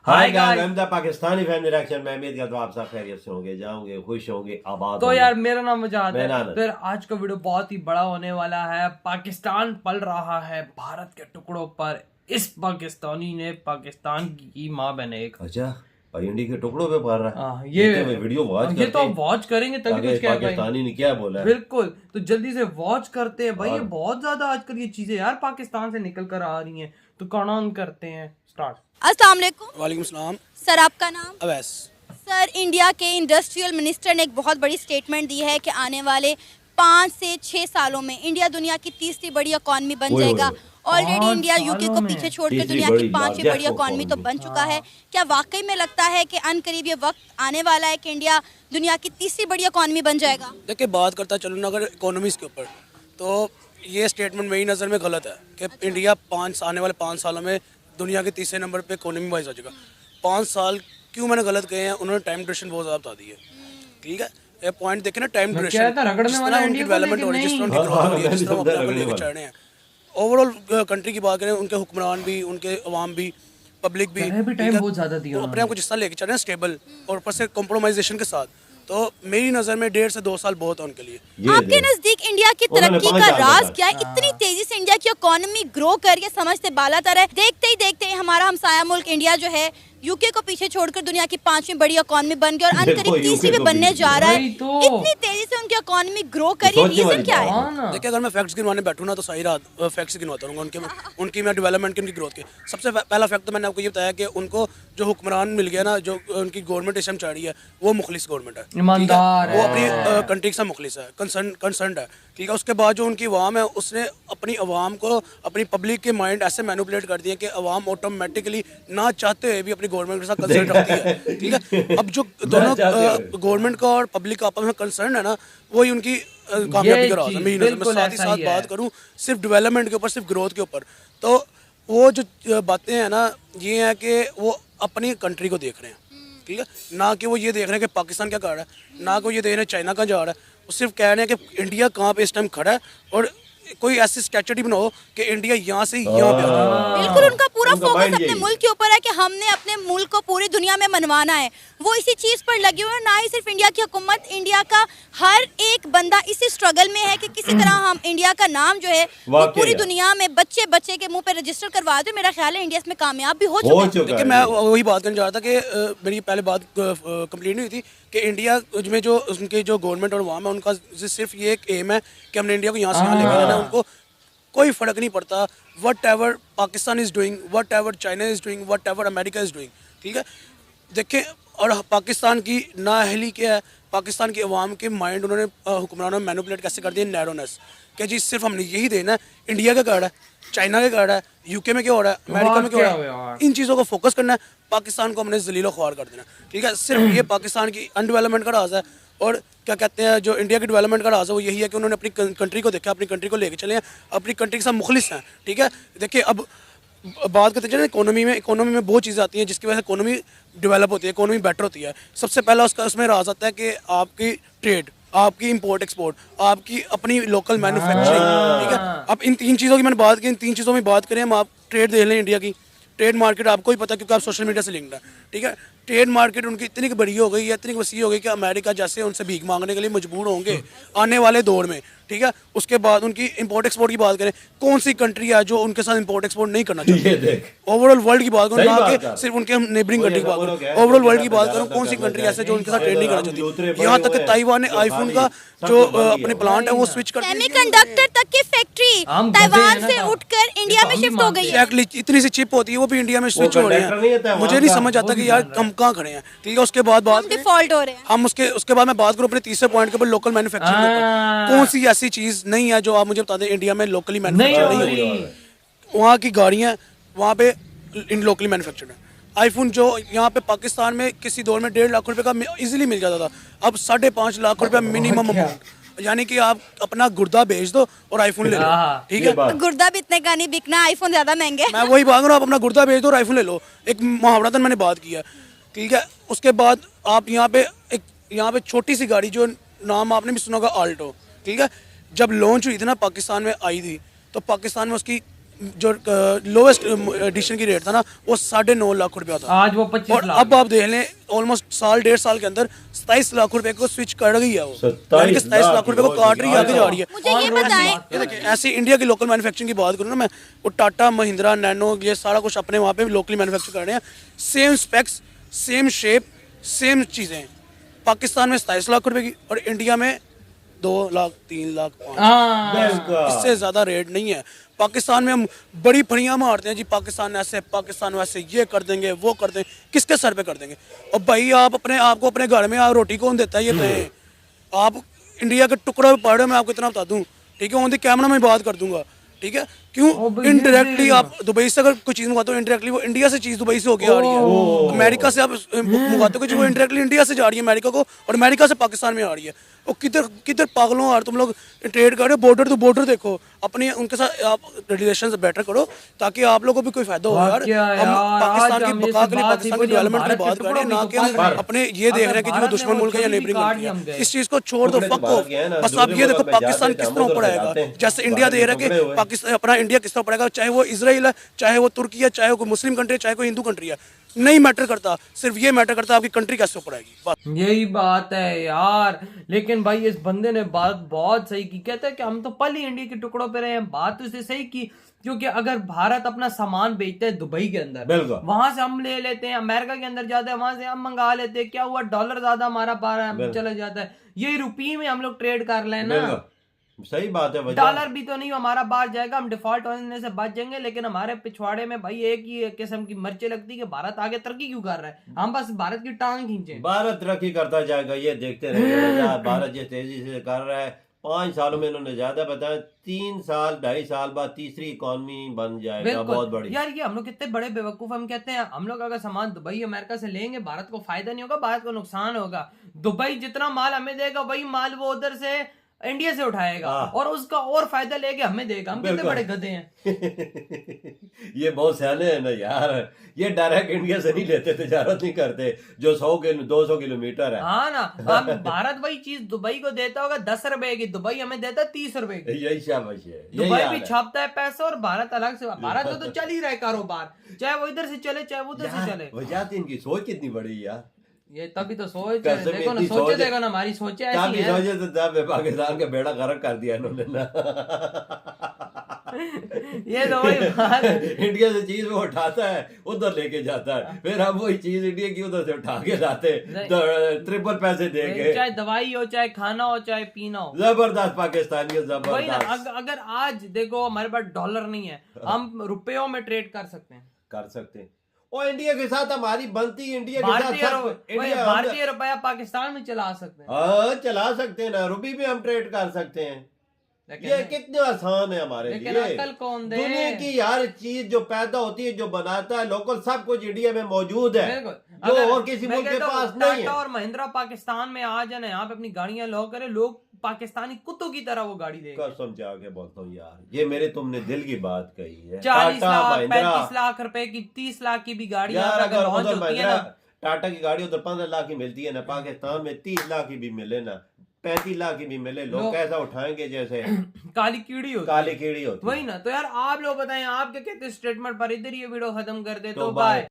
Hi guys, हम the Pakistani family reaction में उम्मीद करता हूं आप सब खैरियत से होंगे, जाओगे, खुश होंगे, आबाद तो होंगे। यार मेरा नाम मुजाहिद मेरा है। नाम तो यार आज का वीडियो बहुत ही बड़ा होने वाला है। पाकिस्तान पल रहा है भारत के टुकड़ों पर। इस पाकिस्तानी ने पाकिस्तान की माँ बहने एक अच्छा, और इंडिया के टुकड़ों पे पड़ रहा है। ये वीडियो वॉच ये तो करते हैं, वॉच करेंगे तभी आगे कुछ कह पाएंगे। पाकिस्तानी ने क्या बोला है। बिल्कुल, तो जल्दी से वॉच करते हैं भाई। ये और- बहुत ज्यादा आजकल ये चीजें यार पाकिस्तान से निकल कर आ रही हैं। तो कौन करते हैं स्टार्ट। अस्सलाम वालेकुम। वालेकुम सलाम। सर आपका नाम? अवैस। सर, इंडिया के इंडस्ट्रियल मिनिस्टर ने एक बहुत बड़ी स्टेटमेंट दी है कि आने वाले 5 से 6 सालों में इंडिया दुनिया की तीसरी बड़ी इकॉनमी बन जाएगा। ऑलरेडी 5 इंडिया यूके को सालों पीछे में छोड़कर तीसरी दुनिया की बड़ी 5वीं बड़ी largest इकॉनमी तो economy। बन चुका है। क्या वाकई में लगता है कि अनकरीब ये वक्त आने वाला है कि इंडिया दुनिया की तीसरी बड़ी इकॉनमी बन जाएगा? देखिए, बात करता चलूँ ना अगर इकोनॉमीज़ के ऊपर, तो ये स्टेटमेंट मेरी नज़र में गलत है कि इंडिया आने वाले 5 सालों में दुनिया के तीसरे नंबर पे इकोनॉमी वाइज हो जाएगा। 5 साल क्यों मैंने गलत कहे हैं, उन्होंने टाइम ड्यूरेशन बहुत ज़्यादा बता दी है। ठीक है, ये पॉइंट देखे ना, टाइम ड्यूरेशन, रगड़ने वाला उनकी इंडिया को डेवलपमेंट हो रही है, जिस तरह उनकी ग्रोथ हो रही है, जिस तरह वो अपने आप को लेकर चल रहे हैं। ओवरऑल कंट्री की बात करें, उनके हुक्मरान भी, उनके अवाम भी, पब्लिक भी टाइम बहुत ज्यादा दिया वो अपने आप को जिस तरह लेके चल रहे हैं स्टेबल और ऊपर से कॉम्प्रोमाइजेशन के साथ, तो मेरी नज़र में 1.5 से 2 साल बहुत है उनके लिए। आपके नजदीक इंडिया की उन्होंने तरक्की 5 का साल राज बताया। क्या है? इतनी तेजी से इंडिया की इकोनॉमी ग्रो कर रही है, समझते बालातर है। देखते ही हमारा हमसाया मुल्क इंडिया जो है यूके को पीछे छोड़कर दुनिया की 5वीं बड़ी इकोनॉमी बन गई और अनकरीब तीसरी भी बनने जा रहा है। वही तो। इतनी तेजी से उनकी इकोनॉमी ग्रो कर रही है, सोचने रीजन वाली क्या बात है? देखिए, अगर मैं फैक्ट्स गिनवाने बैठूँ ना तो सारी रात फैक्ट्स गिनवाता रहूँगा उनकी मैं डेवलपमेंट की, उनकी ग्रोथ के। सबसे पहला फैक्ट तो मैंने आपको ये बताया कि उनको जो हुक्मरान मिल गया ना, जो उनकी गवर्नमेंट इस टाइम चाह रही है, वो मुखलिस गवर्नमेंट है, ईमानदार ठीक है? वो है। अपनी कंट्री के साथ मुखलिस है, कंसर्न है, ठीक है। उसके बाद जो उनकी अवाम है, उसने अपनी अवाम को, अपनी पब्लिक के माइंड ऐसे मैनिपुलेट कर दिए कि अवाम ऑटोमेटिकली ना चाहते हुए भी अपनी गवर्नमेंट के साथ कंसर्न रखती है, ठीक है। अब जो दोनों गवर्नमेंट का और पब्लिक का आपस में कंसर्न है ना, वही उनकी कामयाबी का राज है मेरी नज़र में। साथ ही साथ बात करूँ सिर्फ डेवलपमेंट के ऊपर, सिर्फ ग्रोथ के ऊपर, तो वो जो बातें हैं ना, ये है कि वो अपनी कंट्री को देख रहे हैं, ठीक है, ना कि वो ये देख रहे हैं कि पाकिस्तान क्या कर रहा है, ना कि वो ये देख रहे हैं चाइना कहाँ जा रहा है। वो सिर्फ कह रहे हैं कि इंडिया कहाँ पे इस टाइम खड़ा है और कोई ऐसी स्ट्रेटजी बनाओ कि इंडिया यहाँ से यहाँ पे आ जाए। बिल्कुल, उनका पूरा उनका फोकस mind अपने यही है। मुल्क के ऊपर है कि हमने अपने मुल्क को पूरी दुनिया में मनवाना है। वो इसी चीज पर लगे हुए हैं। ना ही सिर्फ इंडिया की हुकूमत, इंडिया का हर एक बंदा इसी स्ट्रगल में है कि किसी तरह हम इंडिया का नाम जो है वो वाकई पूरी है। दुनिया में बच्चे के मुंह पे रजिस्टर करवा दे। मेरा ख्याल है इंडिया इसमें कामयाब भी हो चुका है। देखिए, मैं वही बात करने जा रहा था कि मेरी पहले बात कंप्लीट नहीं हुई थी कि इंडिया में जो उनके जो गवर्नमेंट और अवाम है, उनका सिर्फ ये एक एम है कि हमने इंडिया को यहाँ से यहाँ लेके जाना है। उनको कोई फ़र्क नहीं पड़ता what ever Pakistan is doing, what ever China is doing, what ever America is doing, ठीक है। देखिए, और पाकिस्तान की नाअहली क्या है, पाकिस्तान की अवाम के माइंड उन्होंने हुक्मरानों में मैनिपुलेट कैसे कर दिया, नैरोनेस, कि जी सिर्फ हमने यही देना है। इंडिया क्या कर रहा है, चाइना क्या कर रहा है, यूके में क्या हो रहा है, अमेरिका में क्या हो रहा है, इन चीज़ों को फोकस करना है। पाकिस्तान को हमने जलीलो ख्वार कर देना, ठीक है। सिर्फ ये पाकिस्तान की अनडेवलपमेंट का राज है। और क्या कहते हैं, जो इंडिया की डेवलपमेंट का राज है वो यही है कि उन्होंने अपनी कंट्री को देखा, अपनी कंट्री को लेके चले हैं, अपनी कंट्री के साथ मुखलिस हैं, ठीक है। देखिए, अब बात करते हैं इकोनॉमी में बहुत चीज़ें आती हैं जिसकी वजह से इकोनॉमी डेवलप होती है, इकोनॉमी बेटर होती है। सबसे पहला उसमें राज आता है कि आपकी ट्रेड, आपकी इंपोर्ट एक्सपोर्ट, आपकी अपनी लोकल मैन्युफैक्चरिंग, ठीक है। अब इन 3 चीज़ों की मैंने बात की, इन 3 चीज़ों में बात करें हम, आप ट्रेड देख लें, इंडिया की ट्रेड मार्केट आपको ही पता है क्योंकि आप सोशल मीडिया से लिंक्ड है, ठीक है। ट्रेड मार्केट उनकी इतनी बड़ी हो गई है, इतनी वसी हो गई कि अमेरिका जैसे उनसे भीख मांगने के लिए मजबूर होंगे आने वाले दौर में, ठीक है। उसके बाद उनकी इंपोर्ट एक्सपोर्ट की बात करें, कौन सी कंट्री है जो उनके साथ इंपोर्ट एक्सपोर्ट नहीं करना चाहती? ओवरऑल वर्ल्ड की बात करूँ, ना कि सिर्फ उनके नेबरिंग कंट्री की बात करूँ, ओवरऑल वर्ल्ड की बात करूँ, कौन सी कंट्री ऐसे जो उनके साथ ट्रेड नहीं करना चाहती? यहाँ तक कि ताइवान ने आईफोन का जो अपने प्लांट है वो स्विच कर सेमीकंडक्टर तक की फैक्ट्री ताइवान से उठकर इंडिया में शिफ्ट हो गई है। एक्चुअली इतनी सी चिप होती है वो भी इंडिया में स्विच हो रही है। मुझे नहीं समझ आता कि यार हम कहाँ खड़े हैं, ठीक है। उसके बाद बात डिफॉल्ट हो रहे हैं हम उसके बाद मैं बात करूँ अपने तीसरे पॉइंट के ऊपर, लोकल मैन्युफैक्चरिंग के ऊपर। कौन सी ऐसी चीज़ नहीं है जो आप मुझे बता दें इंडिया में लोकली मैन्युफैक्चर नहीं हो रही है? वहाँ की गाड़ियाँ वहाँ पे इन लोकली मैन्युफैक्चर्ड है। आईफोन जो यहाँ पे पाकिस्तान में किसी दौर में 1.5 लाख रुपए का इजीली मिल जाता था, अब 5.5 लाख रुपया मिनिमम अमाउंट, यानी कि आप अपना गुर्दा बेच दो और आईफोन ले लो, ठीक है। गुर्दा भी इतने का नहीं बिकना, आईफोन ज्यादा महंगे। मैं वही बात करूँ, आप अपना गुर्दा बेच दो और आईफोन ले लो, एक मुहावरतन मैंने बात किया, ठीक है। उसके बाद आप यहाँ पे छोटी सी गाड़ी जो नाम आपने भी सुना होगा, आल्टो, ठीक है। जब लॉन्च हुई थी ना, पाकिस्तान में आई थी, तो पाकिस्तान में उसकी जो लोवेस्ट एडिशन की रेट था ना वो 9.5 लाख रुपया था, आज वो 25 और लाख। अब आप देख लें ऑलमोस्ट साल 1.5 साल के अंदर 27 लाख रुपए को स्विच कर गई है वो, 27 यानी कि 27 लाख रुपए को काट रही है, आगे जा रही है। मुझे ये बताएं, ये देखिए ऐसे इंडिया की लोकल मैन्युफैक्चरिंग की बात करूँ ना मैं, वो टाटा महिंद्रा नैनो ये सारा कुछ अपने वहाँ पे लोकली मैन्युफैक्चर कर रहे हैं, same specs same shape same चीज़ें। पाकिस्तान में 27 लाख रुपए की और इंडिया में 2 लाख 3 लाख 5 हाँ, इससे ज़्यादा रेट नहीं है। पाकिस्तान में हम बड़ी फड़ियाँ मारते हैं जी, पाकिस्तान ऐसे पाकिस्तान वैसे, ये कर देंगे वो कर देंगे, किसके सर पे कर देंगे? और भाई आप अपने आप को अपने घर में आप रोटी कौन देता है ये कहें? आप इंडिया के टुकड़े पड़ रहे हो, मैं आपको इतना बता दूं, ठीक है, ऑन द कैमरा में बात कर दूंगा, ठीक है? क्यों इनडायरेक्टली आप दुबई से अगर कोई चीज़ मंगाते हो इनडायरेक्टली वो इंडिया से चीज़ दुबई से होके आ रही है, अमेरिका से आप मंगाते हो वो इनडायरेक्टली इंडिया से जा रही है अमेरिका को, और अमेरिका से पाकिस्तान में आ रही है। और किधर किधर पागलों यार तुम लोग ट्रेड कर रहे हो, बॉर्डर टू बॉर्डर देखो, अपने उनके साथ आप रिलेशंस बेटर करो ताकि आप लोगों को भी कोई फायदा हो यार। हम पाकिस्तान की बका के लिए, पाकिस्तान की डेवलपमेंट की बात कर रहे हैं, ना कि हम अपने ये देख रहे हैं कि जो दुश्मन मुल्क है या नेबरिंग कंट्री है, इस चीज़ को छोड़ दो, फक ऑफ। बस आप ये देखो पाकिस्तान किस तरह ऊपर आएगा, जैसे इंडिया दे रहा है कि पाकिस्तान अपना इंडिया किस तरह पड़ेगा, चाहे वो इसराइल है, चाहे वो तुर्की है, चाहे वो कोई मुस्लिम कंट्री है, चाहे कोई हिंदू कंट्री है, नहीं मैटर करता, सिर्फ ये मैटर करता है आपकी कंट्री कैसे ऊपर आएगी, बस। यही बात है यार। लेकिन भाई इस बंदे ने बात बहुत सही की, कहता है कि हम तो पल ही इंडिया के टुकड़ों पे रहे हैं। बात तो इसने सही की, क्योंकि अगर भारत अपना सामान बेचता है दुबई के अंदर, बिल्कुल, वहां से हम ले लेते हैं, अमेरिका के अंदर जाते हैं, वहां से हम मंगा लेते हैं, क्या हुआ, डॉलर ज्यादा हमारा चला जाता है, ये रुपये में हम लोग ट्रेड कर लेना, सही बात है। डॉलर भी तो नहीं हमारा बाहर जाएगा, हम डिफॉल्ट होने से बच जाएंगे। लेकिन हमारे पिछवाड़े में भाई एक ही किस्म की मिर्चें लगती कि भारत आगे तरक्की क्यों कर रहा है, हम बस भारत की टांग खींचे। भारत तरक्की करता जाएगा, ये देखते रहेंगे। भारत जिस तेजी से कर रहा है, 5 सालों में इन्होंने ज्यादा बताया, 3 साल 2.5 साल बाद तीसरी इकॉनमी बन जाएगा, बहुत बड़ी। यार ये हम लोग कितने बड़े बेवकूफ, हम कहते हैं हम लोग अगर सामान दुबई अमेरिका से लेंगे भारत को फायदा नहीं होगा, भारत को नुकसान होगा। दुबई जितना माल हमें देगा वही माल वो उधर से इंडिया से उठाएगा और उसका और फायदा लेके हमें देगा। हम कितने बड़े गधे हैं। ये बहुत सयाने हैं ना यार, ये डायरेक्ट इंडिया से नहीं लेते, तजारत नहीं करते जो 200 किलोमीटर है। हाँ ना, हम भारत वही चीज दुबई को देता होगा 10 रुपए की, दुबई हमें देता 30 रुपए की। यही शाबाश है, दुबई भी छापता है पैसा और भारत अलग से। भारत में तो चल ही रहा है कारोबार, चाहे वो इधर से चले चाहे वो उधर से चले। वजह थी इनकी सोच कितनी बड़ी यार, ये तभी तो सोच देखो ना, सोचे देखो ना, हमारी सोचे ऐसी है। सोचे तो तब पाकिस्तान का बेड़ा गर्क कर दिया इन्होंने ना। ये तो वही बात है। इंडिया से चीज वो उठाता है उधर लेके जाता है, फिर हम वही चीज इंडिया की उधर से उठा के लाते, ट्रिपल पैसे देके, चाहे दवाई हो चाहे खाना हो चाहे पीना हो। जबरदस्त पाकिस्तानी, वही ना, जबरदस्त। अगर आज देखो हमारे पास डॉलर नहीं है, हम रुपयों में ट्रेड कर सकते हैं, कर सकते हैं। और इंडिया के साथ हमारी बनती, इंडिया के भारतीय साथ भारतीय रुपया पाकिस्तान में चला सकते हैं। हाँ चला सकते हैं ना, रुपये में हम ट्रेड कर सकते हैं। ये कितने आसान है हमारे लिए। लेकिन अकल कौन दे? दुनिया की हर चीज जो पैदा होती है, जो बनाता है लोकल, सब कुछ इंडिया में मौजूद है, जो और किसी मुल्क के पास नहीं है। टाटा और महिंद्रा पाकिस्तान में आ जाए, यहाँ पे अपनी गाड़ियां लो करे, लोग पाकिस्तानी कुत्तों की तरह वो गाड़ी देंगे। कसम जाके बोलता हूँ यार, ये मेरे तुमने दिल की बात कही है। 40 लाख 35 लाख रुपए की 30 लाख की भी गाड़ी अगर लॉन्च होती है ना, टाटा की गाड़ी उधर 15 लाख की मिलती है ना, पाकिस्तान में 30 लाख की भी मिले ना, 35 लाख की भी मिले, लोग कैसा उठाएंगे जैसे काली कीड़ी होती, काली कीड़ी होती। वही ना। तो यार आप लोग बताएं, आप क्या कहते हैं स्टेटमेंट पर। इधर ये वीडियो खत्म कर दे तो बाय।